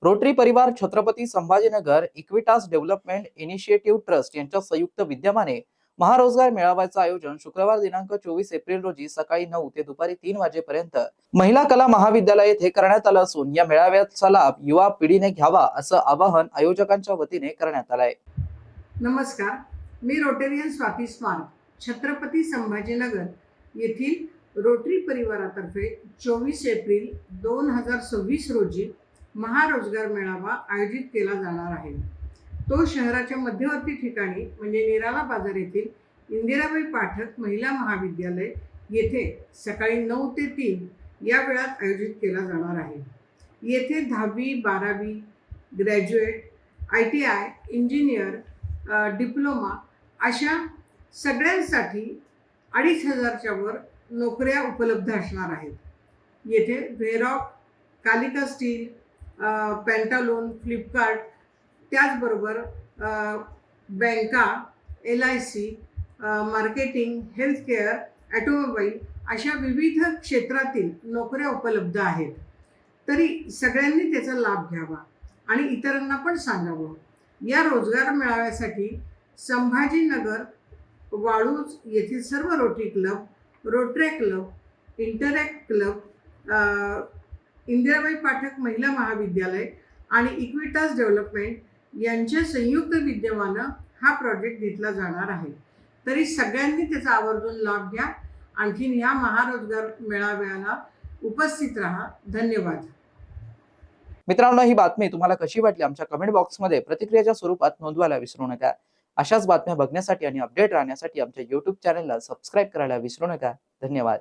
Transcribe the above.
Rotary परिवार Chhatrapati Sambhajinagar Equitas development initiative trust यांच्या संयुक्त विद्यमाने महारोजगार मेळाव्याचं आयोजन शुक्रवार दिनांक 24 एप्रिल रोजी सकाळी 9 ते दुपारी 3 वाजेपर्यंत महिला कला महाविद्यालय येथे करण्यात आलं असून या मेळाव्याचा लाभ युवा पिढीने घ्यावा असं आवाहन आयोजकांच्या वतीने करण्यात आलंय। नमस्कार, मी रोटेरियन स्वाती स्मार्ट छत्रपती संभाजीनगर येथील रोटरी परिवारातर्फे 24 एप्रिल 2026 रोजी महारोजगार मेळावा आयोजित केला जाणार आहे। तो शहराच्या मध्यवर्ती ठिकाणी म्हणजे निराला बाजार येथील इंदिराबाई पाठक महिला महाविद्यालय येथे सकाळी 9 ते 3 या वेळात आयोजित केला जाणार आहे। येथे 10वी 12वी ग्रॅज्युएट, ITI, इंजिनियर, डिप्लोमा अशा सगळ्यांसाठी 2,500च्या वर नोकऱ्या उपलब्ध असणार आहेत। येथे व्हेरॉक, कालिका स्टील, पेंटालून, फ्लिपकार्ट, त्याचबरोबर बँका, LIC, मार्केटिंग, हेल्थकेअर, ऑटोमोबाईल अशा विविध क्षेत्रातील नोकऱ्या उपलब्ध आहेत। तरी सगळ्यांनी त्याचा लाभ घ्यावा आणि इतरांना पण सांगावं। या रोजगार मेळाव्यासाठी संभाजीनगर वाळूज येथील सर्व rotary club, rotary club, interact club, Indirabai Pathak महिला महाविद्यालय आणि इक्विटास डेव्हलपमेंट यांच्या संयुक्त विद्यमानं हा प्रोजेक्ट घेतला जाणार आहे। तरी सगळ्यांनी त्याचा आवर्जून लाभ घ्या। आणखीन या महारोजगार मेळाव्याला उपस्थित राहा। धन्यवाद। मित्रांनो, ही बातमी तुम्हाला कशी वाटली आमच्या कमेंट बॉक्समध्ये प्रतिक्रियेच्या स्वरूपात नोंदवायला विसरू नका। अशाच बातम्या बघण्यासाठी आणि अपडेट राहण्यासाठी आमच्या YouTube चॅनलला सबस्क्राईब करायला विसरू नका। धन्यवाद।